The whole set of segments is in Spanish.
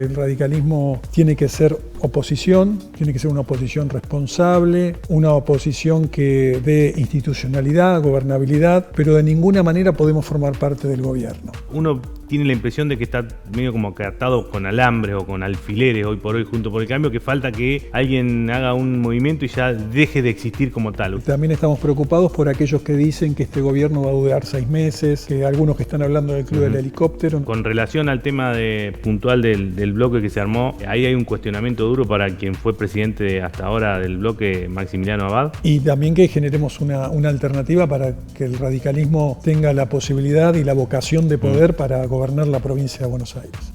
El radicalismo tiene que ser oposición, tiene que ser una oposición responsable, una oposición que dé institucionalidad, gobernabilidad, pero de ninguna manera podemos formar parte del gobierno. Uno tiene la impresión de que está medio como atado con alambres o con alfileres hoy por hoy Juntos por el Cambio, que falta que alguien haga un movimiento y ya deje de existir como tal. También estamos preocupados por aquellos que dicen que este gobierno va a durar 6 meses, que algunos que están hablando del club del helicóptero. Con relación al tema puntual del bloque que se armó, ahí hay un cuestionamiento duro para quien fue presidente hasta ahora del bloque, Maximiliano Abad. Y también que generemos una alternativa para que el radicalismo tenga la posibilidad y la vocación de poder para gobernar la provincia de Buenos Aires.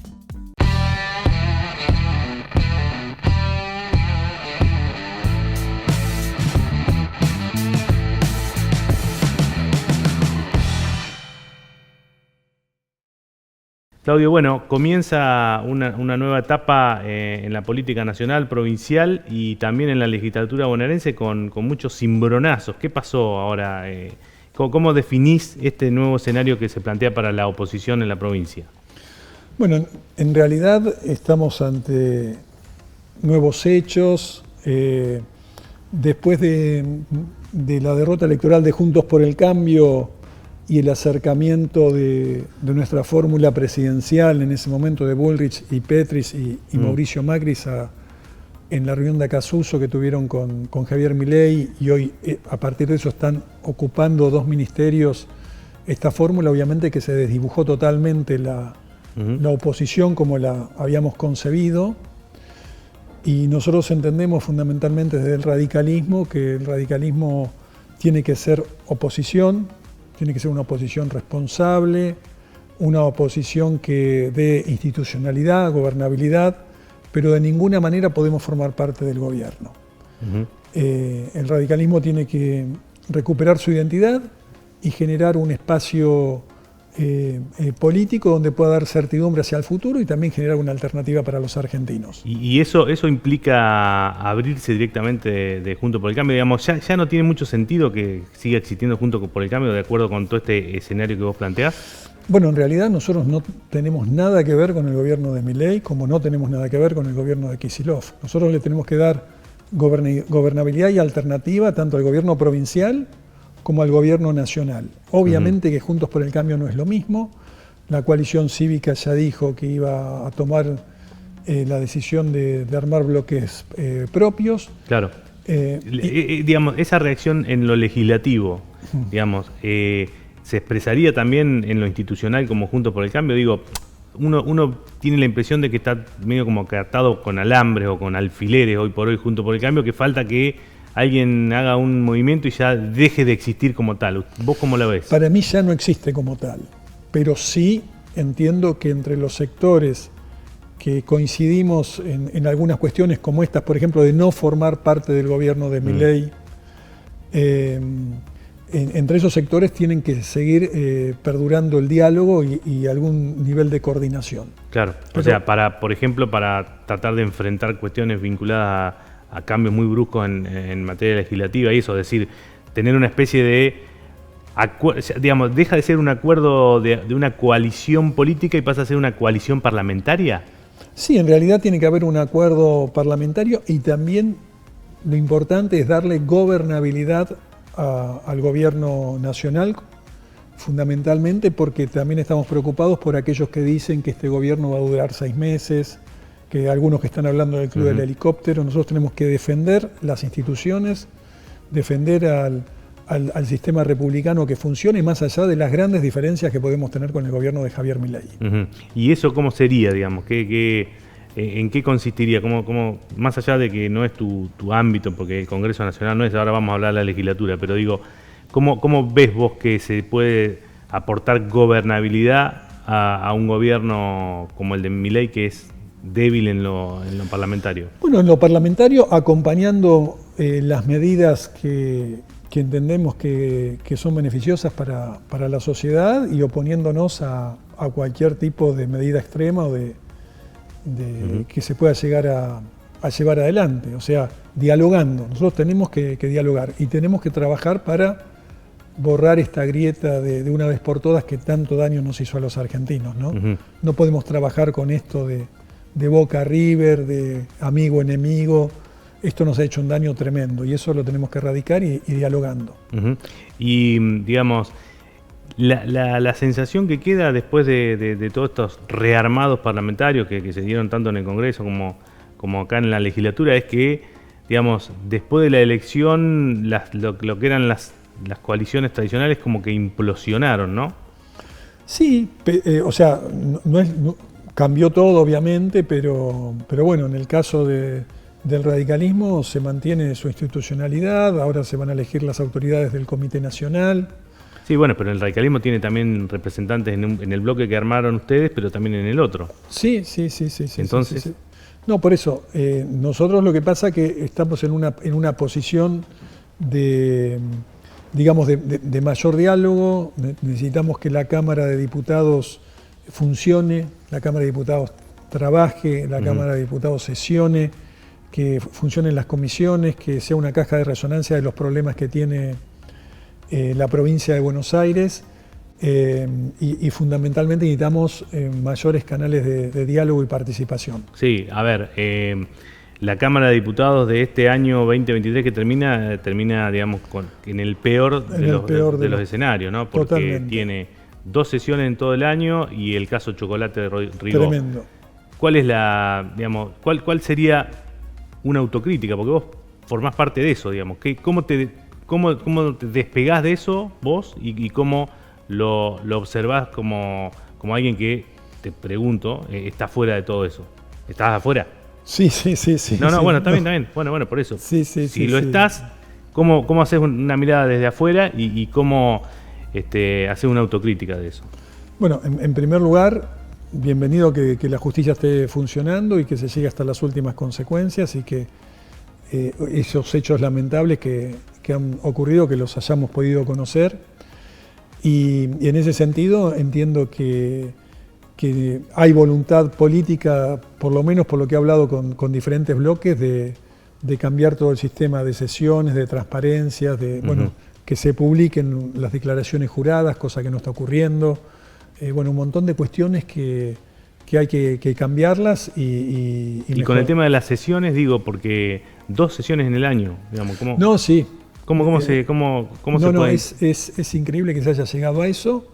Claudio, bueno, comienza una nueva etapa en la política nacional, provincial y también en la legislatura bonaerense con muchos cimbronazos. ¿Qué pasó ahora? ¿Cómo definís este nuevo escenario que se plantea para la oposición en la provincia? Bueno, en realidad estamos ante nuevos hechos. Después de la derrota electoral de Juntos por el Cambio y el acercamiento de nuestra fórmula presidencial en ese momento de Bullrich y Petris y Mauricio Macri en la reunión de Acasuso que tuvieron con Javier Milei, y hoy a partir de eso están ocupando 2 ministerios, esta fórmula obviamente que se desdibujó totalmente la oposición como la habíamos concebido, y nosotros entendemos fundamentalmente desde el radicalismo que el radicalismo tiene que ser oposición, tiene que ser una oposición responsable, una oposición que dé institucionalidad, gobernabilidad, pero de ninguna manera podemos formar parte del gobierno. El radicalismo tiene que recuperar su identidad y generar un espacio político donde pueda dar certidumbre hacia el futuro y también generar una alternativa para los argentinos. ¿Y eso implica abrirse directamente de Juntos por el Cambio? Digamos, ya no tiene mucho sentido que siga existiendo Juntos por el Cambio de acuerdo con todo este escenario que vos planteás. Bueno, en realidad nosotros no tenemos nada que ver con el gobierno de Milei, como no tenemos nada que ver con el gobierno de Kicillof. Nosotros le tenemos que dar gobernabilidad y alternativa tanto al gobierno provincial como al gobierno nacional. Obviamente que Juntos por el Cambio no es lo mismo. La coalición cívica ya dijo que iba a tomar la decisión de armar bloques propios. Claro. Digamos, esa reacción en lo legislativo, digamos, ¿se expresaría también en lo institucional como Juntos por el Cambio? Digo, uno tiene la impresión de que está medio como atado con alambres o con alfileres hoy por hoy Juntos por el Cambio, que falta que alguien haga un movimiento y ya deje de existir como tal. ¿Vos cómo lo ves? Para mí ya no existe como tal, pero sí entiendo que entre los sectores que coincidimos en algunas cuestiones como estas, por ejemplo, de no formar parte del gobierno de Milei, entre esos sectores tienen que seguir perdurando el diálogo y algún nivel de coordinación. Claro, o sea, por ejemplo, para tratar de enfrentar cuestiones vinculadas a cambios muy bruscos en materia legislativa y eso, es decir, tener una especie de, digamos, deja de ser un acuerdo de una coalición política y pasa a ser una coalición parlamentaria. Sí, en realidad tiene que haber un acuerdo parlamentario y también lo importante es darle gobernabilidad al gobierno nacional, fundamentalmente porque también estamos preocupados por aquellos que dicen que este gobierno va a durar 6 meses, que algunos que están hablando del club del helicóptero. Nosotros tenemos que defender las instituciones, defender al sistema republicano que funcione más allá de las grandes diferencias que podemos tener con el gobierno de Javier Milei. ¿Y eso cómo sería, digamos? ¿En qué consistiría? ¿Cómo, más allá de que no es tu ámbito, porque el Congreso Nacional no es, ahora vamos a hablar de la legislatura, pero digo, ¿cómo ves vos que se puede aportar gobernabilidad a un gobierno como el de Milei, que es débil en lo parlamentario? Bueno, en lo parlamentario, acompañando las medidas que entendemos que son beneficiosas para la sociedad y oponiéndonos a cualquier tipo de medida extrema o que se pueda llegar a llevar adelante, o sea, dialogando. Nosotros tenemos que dialogar y tenemos que trabajar para borrar esta grieta de una vez por todas que tanto daño nos hizo a los argentinos, ¿no? No podemos trabajar con esto de de Boca a River, de amigo enemigo. Esto nos ha hecho un daño tremendo y eso lo tenemos que erradicar y dialogando. Uh-huh. Y digamos, la sensación que queda después de todos estos rearmados parlamentarios que se dieron tanto en el Congreso como acá en la legislatura es que, digamos, después de la elección lo que eran las coaliciones tradicionales como que implosionaron, ¿no? Sí, o sea, cambió todo obviamente, pero bueno, en el caso del radicalismo se mantiene su institucionalidad, ahora se van a elegir las autoridades del Comité Nacional. Sí, bueno, pero el radicalismo tiene también representantes en el bloque que armaron ustedes, pero también en el otro. Sí. Entonces, sí. No, por eso, nosotros lo que pasa es que estamos en una posición de, digamos, de mayor diálogo. Necesitamos que la Cámara de Diputados funcione, la Cámara de Diputados trabaje, la Cámara de Diputados sesione, que funcionen las comisiones, que sea una caja de resonancia de los problemas que tiene la provincia de Buenos Aires. Y fundamentalmente necesitamos mayores canales de diálogo y participación. Sí, a ver, la Cámara de Diputados de este año 2023 que termina digamos, en el peor de los escenarios, ¿no? Porque totalmente. Tiene 2 sesiones en todo el año y el caso Chocolate de Ribó. Tremendo. ¿Cuál es cuál sería una autocrítica? Porque vos formás parte de eso, digamos. ¿Cómo te despegás de eso vos y cómo lo observás como alguien que, te pregunto, está fuera de todo eso? ¿Estás afuera? Sí. No, bueno, está bien. Bueno, por eso. Sí, si lo estás, ¿cómo haces una mirada desde afuera y cómo haces una autocrítica de eso? Bueno, en primer lugar, bienvenido que la justicia esté funcionando y que se llegue hasta las últimas consecuencias y que esos hechos lamentables que han ocurrido, que los hayamos podido conocer. Y en ese sentido entiendo que hay voluntad política, por lo menos por lo que he hablado con diferentes bloques, de cambiar todo el sistema de sesiones, de transparencias, bueno, que se publiquen las declaraciones juradas, cosa que no está ocurriendo. Bueno, un montón de cuestiones que hay que cambiarlas y con el tema de las sesiones, digo, porque 2 sesiones en el año, digamos, ¿cómo? No, sí. ¿Cómo se puede? Es increíble que se haya llegado a eso.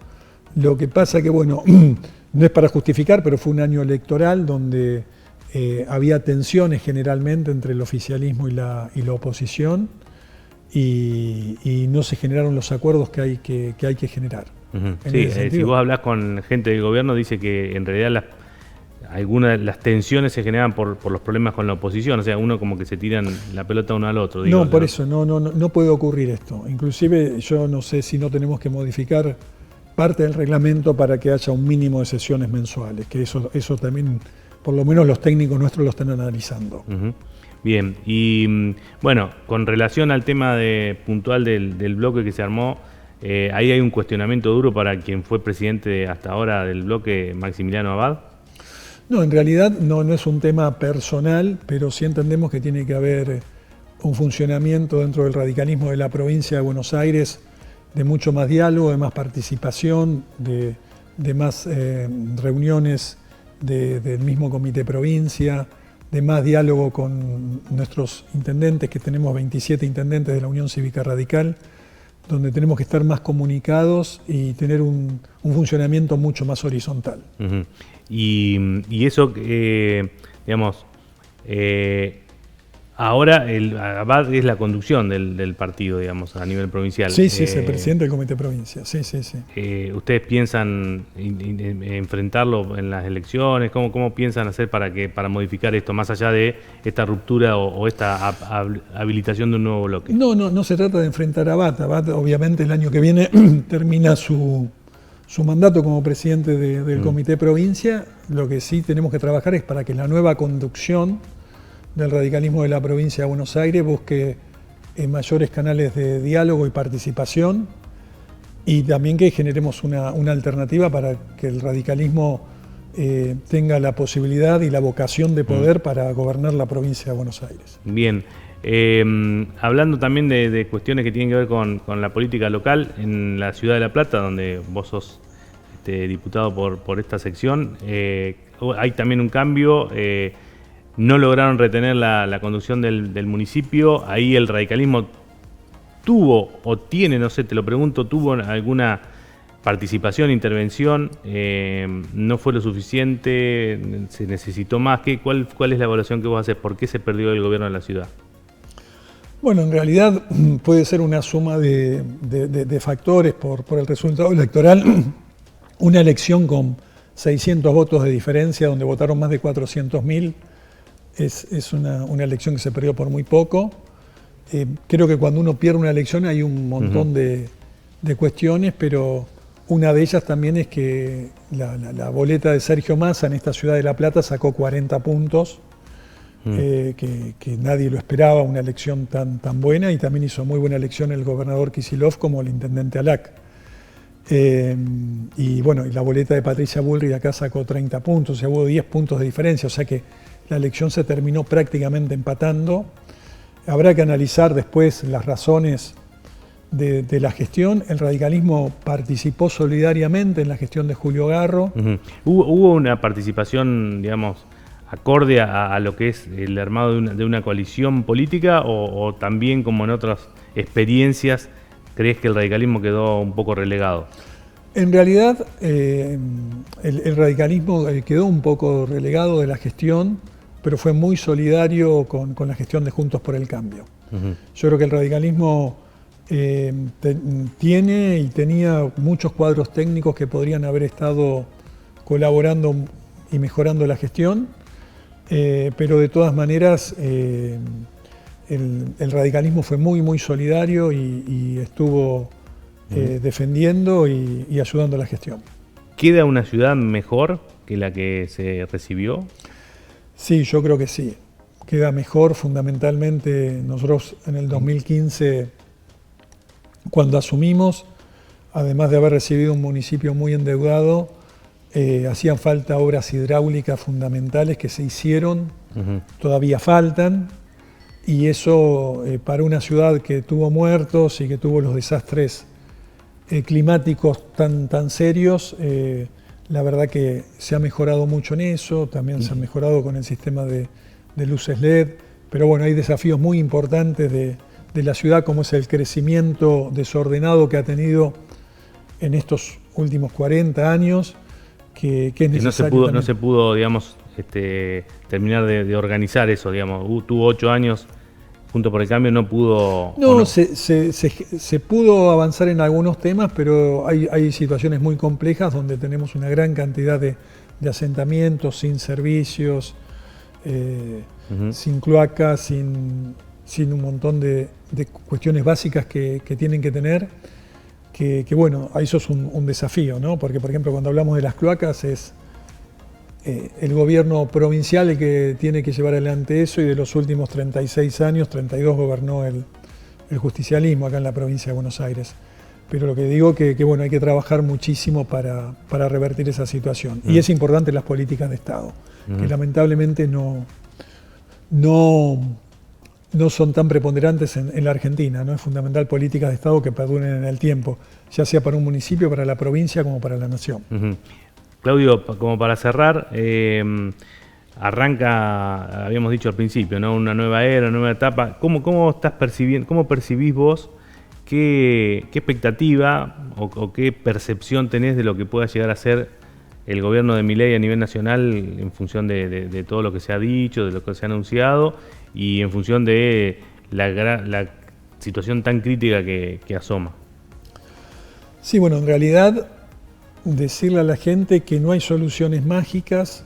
Lo que pasa que, bueno, no es para justificar, pero fue un año electoral donde había tensiones generalmente entre el oficialismo y la oposición y no se generaron los acuerdos que hay que generar. Sí, si vos hablás con gente del gobierno, dice que en realidad algunas de las tensiones se generan por los problemas con la oposición, o sea, uno como que se tiran la pelota uno al otro. No, por eso, no puede ocurrir esto. Inclusive yo no sé si no tenemos que modificar parte del reglamento para que haya un mínimo de sesiones mensuales, que eso también, por lo menos los técnicos nuestros lo están analizando. Bien, y bueno, con relación al tema puntual del bloque que se armó, ahí hay un cuestionamiento duro para quien fue presidente hasta ahora del bloque, Maximiliano Abad. No, en realidad no es un tema personal, pero sí entendemos que tiene que haber un funcionamiento dentro del radicalismo de la provincia de Buenos Aires de mucho más diálogo, de más participación, de más reuniones del mismo comité provincia, de más diálogo con nuestros intendentes, que tenemos 27 intendentes de la Unión Cívica Radical, donde tenemos que estar más comunicados y tener un funcionamiento mucho más horizontal. Y eso, digamos, ahora el Abad es la conducción del partido, digamos, a nivel provincial. Sí, es el presidente del comité provincia, sí. ¿Ustedes piensan enfrentarlo en las elecciones? ¿Cómo piensan hacer para modificar esto, más allá de esta ruptura o esta habilitación de un nuevo bloque? No se trata de enfrentar a Abad. Abad, obviamente, el año que viene termina su mandato como presidente del comité provincia. Lo que sí tenemos que trabajar es para que la nueva conducción del radicalismo de la provincia de Buenos Aires busque mayores canales de diálogo y participación y también que generemos una alternativa para que el radicalismo tenga la posibilidad y la vocación de poder para gobernar la provincia de Buenos Aires. Bien. Hablando también de cuestiones que tienen que ver con la política local en la ciudad de La Plata, donde vos sos diputado por esta sección, hay también un cambio, no lograron retener la conducción del municipio, ahí el radicalismo tuvo o tiene, no sé, te lo pregunto, tuvo alguna participación, intervención, no fue lo suficiente, se necesitó más. ¿Cuál es la evaluación que vos haces? ¿Por qué se perdió el gobierno de la ciudad? Bueno, en realidad puede ser una suma de factores por el resultado electoral. Una elección con 600 votos de diferencia, donde votaron más de 400.000, es una elección que se perdió por muy poco. Creo que cuando uno pierde una elección hay un montón de cuestiones, pero una de ellas también es que la boleta de Sergio Massa en esta ciudad de La Plata sacó 40 puntos. Que nadie lo esperaba, una elección tan buena, y también hizo muy buena elección el gobernador Kicillof como el intendente Alac. Y bueno, y la boleta de Patricia Bullrich acá sacó 30 puntos, o sea, hubo 10 puntos de diferencia, o sea que la elección se terminó prácticamente empatando. Habrá que analizar después las razones de la gestión. El radicalismo participó solidariamente en la gestión de Julio Garro. ¿Hubo una participación, digamos, acorde a lo que es el armado de una coalición política, o también, como en otras experiencias, crees que el radicalismo quedó un poco relegado? En realidad, el radicalismo quedó un poco relegado de la gestión, pero fue muy solidario con la gestión de Juntos por el Cambio. Yo creo que el radicalismo tiene y tenía muchos cuadros técnicos que podrían haber estado colaborando y mejorando la gestión. Pero de todas maneras el radicalismo fue muy solidario y estuvo defendiendo y ayudando a la gestión. ¿Queda una ciudad mejor que la que se recibió? Sí, yo creo que sí. Queda mejor. Fundamentalmente nosotros en el 2015, cuando asumimos, además de haber recibido un municipio muy endeudado, hacían falta obras hidráulicas fundamentales que se hicieron, todavía faltan, y eso para una ciudad que tuvo muertos y que tuvo los desastres climáticos tan serios, la verdad que se ha mejorado mucho en eso. También se ha mejorado con el sistema de luces LED, pero bueno, hay desafíos muy importantes de la ciudad, como es el crecimiento desordenado que ha tenido en estos últimos 40 años, que es necesario. No se pudo, digamos, terminar de organizar eso, digamos. Tuvo 8 años, Juntos por el Cambio no pudo... No. Se pudo avanzar en algunos temas, pero hay situaciones muy complejas donde tenemos una gran cantidad de asentamientos sin servicios, sin cloacas, sin un montón de cuestiones básicas que tienen que tener. Que bueno, eso es un desafío, ¿no? Porque, por ejemplo, cuando hablamos de las cloacas, es el gobierno provincial el que tiene que llevar adelante eso, y de los últimos 36 años, 32 gobernó el justicialismo acá en la provincia de Buenos Aires. Pero lo que digo que bueno, hay que trabajar muchísimo para revertir esa situación. Y es importante las políticas de Estado, que lamentablemente no son tan preponderantes en la Argentina, ¿no? Es fundamental políticas de Estado que perduren en el tiempo, ya sea para un municipio, para la provincia, como para la nación. Claudio, como para cerrar, arranca, habíamos dicho al principio, ¿no? Una nueva era, una nueva etapa. ¿Cómo estás percibiendo, cómo percibís vos, qué expectativa o qué percepción tenés de lo que pueda llegar a ser el gobierno de Milei a nivel nacional, en función de todo lo que se ha dicho, de lo que se ha anunciado, y en función de la situación tan crítica que asoma? Sí, bueno, en realidad decirle a la gente que no hay soluciones mágicas,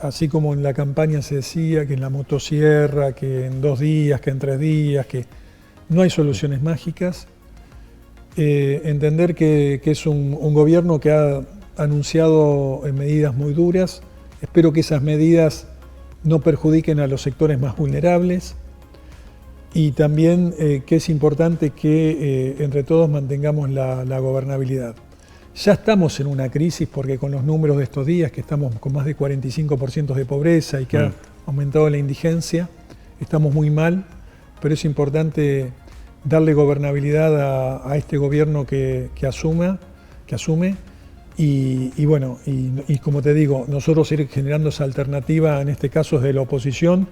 así como en la campaña se decía que en la motosierra, que en 2 días, que en 3 días, que no hay soluciones mágicas. Entender que es un gobierno que ha anunciado medidas muy duras. Espero que esas medidas no perjudiquen a los sectores más vulnerables, y también que es importante que entre todos mantengamos la gobernabilidad. Ya estamos en una crisis, porque con los números de estos días, que estamos con más de 45% de pobreza y que ha aumentado la indigencia, estamos muy mal, pero es importante darle gobernabilidad a este gobierno que asume, Y bueno, y como te digo, nosotros ir generando esa alternativa, en este caso desde la oposición,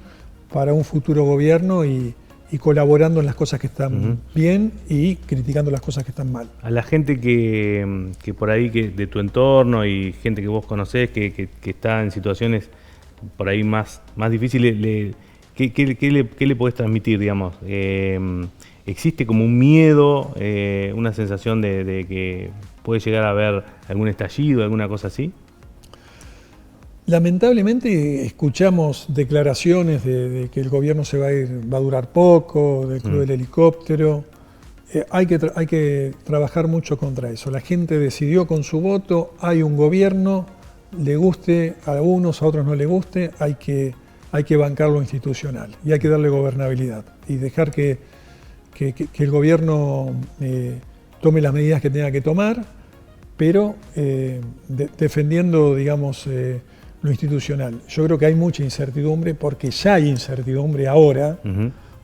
para un futuro gobierno y colaborando en las cosas que están bien y criticando las cosas que están mal. A la gente que por ahí, que de tu entorno y gente que vos conocés, que está en situaciones por ahí más difíciles, ¿qué le podés transmitir, digamos? ¿Existe como un miedo, una sensación de que puede llegar a haber algún estallido, alguna cosa así? Lamentablemente escuchamos declaraciones de que el gobierno va a durar poco, del club del helicóptero. Hay que trabajar mucho contra eso. La gente decidió con su voto, hay un gobierno, le guste a unos, a otros no le guste, hay que bancar lo institucional y hay que darle gobernabilidad y dejar que el gobierno tome las medidas que tenga que tomar, pero defendiendo, digamos, lo institucional. Yo creo que hay mucha incertidumbre porque ya hay incertidumbre ahora,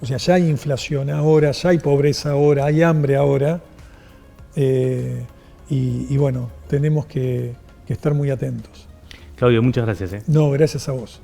o sea, ya hay inflación ahora, ya hay pobreza ahora, hay hambre ahora, y bueno, tenemos que estar muy atentos. Claudio, muchas gracias. No, gracias a vos.